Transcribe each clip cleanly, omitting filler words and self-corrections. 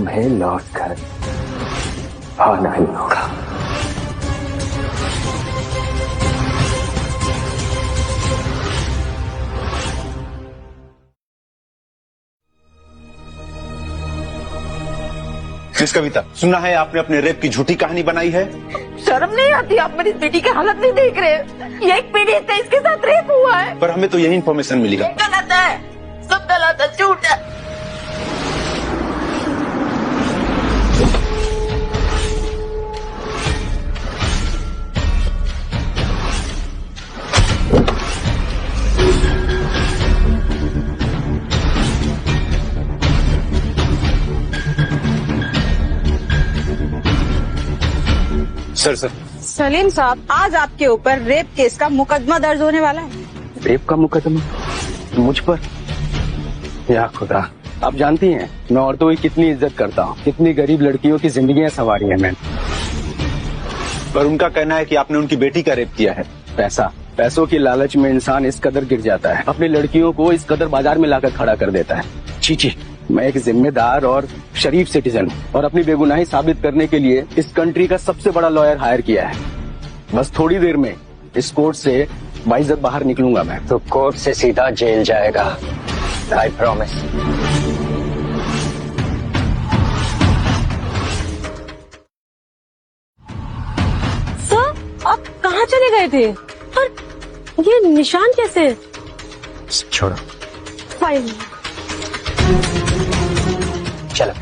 तुम्हें लौट कर आना ही होगा। मिस कविता, सुना है आपने अपने रेप की झूठी कहानी बनाई है। शर्म नहीं आती? आप मेरी बेटी की हालत नहीं देख रहे? ये एक पीड़ित है, इसके साथ रेप हुआ है। पर हमें तो यही इन्फॉर्मेशन मिली है। गलत है, सब गलत है, झूठ है। सर सलीम साहब, आज आपके ऊपर रेप केस का मुकदमा दर्ज होने वाला है। रेप का मुकदमा मुझ पर? या खुदा, आप जानती हैं मैं औरतों की कितनी इज्जत करता हूँ, कितनी गरीब लड़कियों की जिंदगियां संवारी है मैंने। पर उनका कहना है कि आपने उनकी बेटी का रेप किया है। पैसों की लालच में इंसान इस कदर गिर जाता है, अपनी लड़कियों को इस कदर बाजार में लाकर खड़ा कर देता है। छी, मैं एक जिम्मेदार और शरीफ सिटीजन हूँ और अपनी बेगुनाही साबित करने के लिए इस कंट्री का सबसे बड़ा लॉयर हायर किया है। बस थोड़ी देर में इस कोर्ट से बाइज्जत बाहर निकलूंगा मैं। तो कोर्ट से सीधा जेल जाएगा, आई प्रॉमिस। सर, आप कहाँ चले गए थे? और ये निशान कैसे? छोड़ो। फाइल। चलो।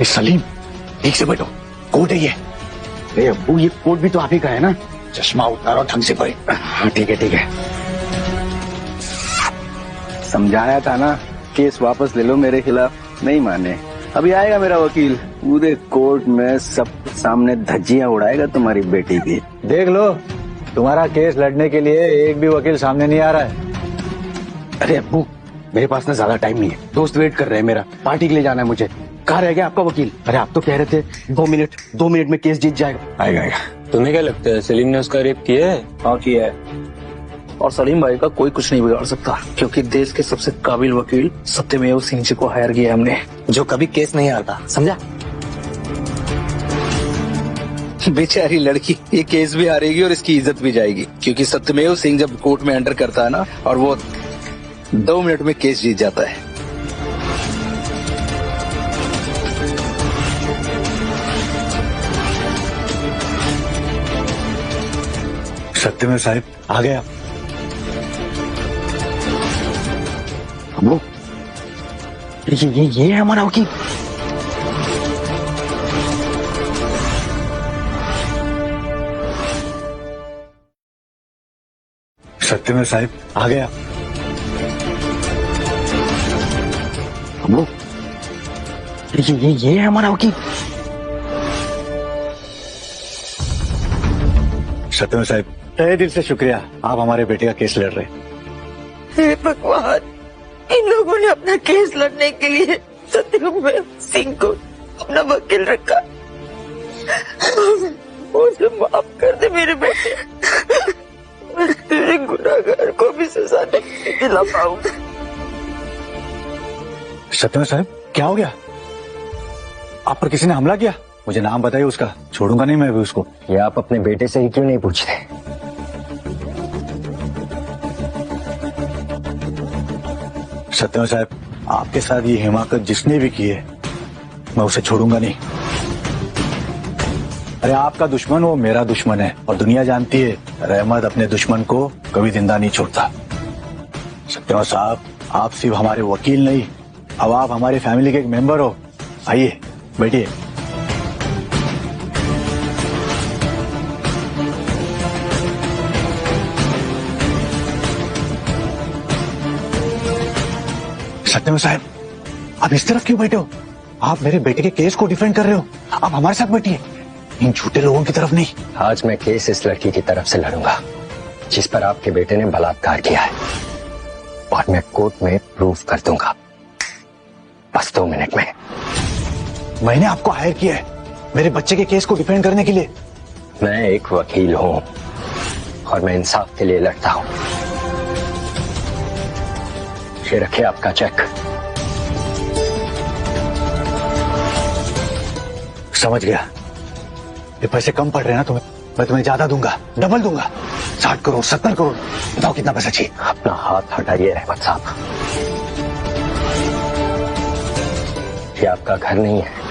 सलीम, ठीक से बैठो, कोट है ये। अरे अब्बू, ये कोट भी तो आप ही का है ना? चश्मा उतारो, ढंग से बैठ। हाँ ठीक है। समझाया था ना, केस वापस ले लो मेरे खिलाफ, नहीं माने। अभी आएगा मेरा वकील, पूरे कोर्ट में सब सामने धज्जियां उड़ाएगा तुम्हारी बेटी की। देख लो, तुम्हारा केस लड़ने के लिए एक भी वकील सामने नहीं आ रहा है। अरे अब्बू, मेरे पास ना ज्यादा टाइम नहीं है, दोस्त वेट कर रहे हैं मेरा, पार्टी के लिए जाना है मुझे। कहाँ रह गया आपका वकील? अरे आप तो कह रहे थे 2 मिनट में केस जीत जाएगा। आएगा। तुम्हें क्या लगता है सलीम ने उसका रेप किया है? हाँ किया है, और सलीम भाई का कोई कुछ नहीं बिगाड़ सकता, क्योंकि देश के सबसे काबिल वकील सत्यमेव सिंह जी को हायर किया हमने, जो कभी केस नहीं हारता, समझा? बेचारी लड़की, ये केस भी हारेगी और इसकी इज्जत भी जाएगी, क्योंकि सत्यमेव सिंह जब कोर्ट में एंटर करता है ना, और वो 2 मिनट में केस जीत जाता है। सत्यमेव साहब आ गया। वो ये है हमारा वकील। सत्यमेव साहब आ गया। वो ये है हमारा वकील। सत्यमेव साहब, तहे दिल से शुक्रिया, आप हमारे बेटे का केस लड़ रहे। हे भगवान, इन लोगों ने अपना केस लड़ने के लिए सत्यमेव सिंह को अपना वकील रखा। मुझे माफ कर दे मेरे बेटे, मैं तेरे गुनाहगार को भी सजा नहीं दिला पाऊंगा। सत्यमेव साहब, क्या हो गया? आप पर किसी ने हमला किया? मुझे नाम बताइए उसका, छोड़ूंगा नहीं मैं भी उसको। ये आप अपने बेटे से ही क्यों नहीं पूछते? सत्यमेव साहब, आपके साथ ये हिमाकत जिसने भी की है, मैं उसे छोड़ूंगा नहीं। अरे आपका दुश्मन वो मेरा दुश्मन है, और दुनिया जानती है रहमत अपने दुश्मन को कभी जिंदा नहीं छोड़ता। सत्यमेव साहब, आप सिर्फ हमारे वकील नहीं, अब आप हमारी फैमिली के एक मेंबर हो। आइए बैठिए। सत्यमेव साहब, आप इस तरफ क्यों बैठे हो? आप मेरे बेटे के केस को डिफेंड कर रहे हो, आप हमारे साथ बैठिए, इन झूठे लोगों की तरफ नहीं। आज मैं केस इस लड़की की तरफ से लड़ूंगा जिस पर आपके बेटे ने बलात्कार किया है, और मैं कोर्ट में प्रूफ कर दूंगा बस 2 मिनट में। मैंने आपको हायर किया है मेरे बच्चे के केस को डिफेंड करने के लिए। मैं एक वकील हूं और मैं इंसाफ के लिए लड़ता हूं। ये रखिए आपका चेक। समझ गया। ये पैसे कम पड़ रहे हैं ना तुम्हें, मैं तुम्हें ज्यादा दूंगा, डबल दूंगा। 60 करोड़ 70 करोड़, बताओ कितना पैसा चाहिए। अपना हाथ हटाइए रहमत साहब, ये आपका घर नहीं है।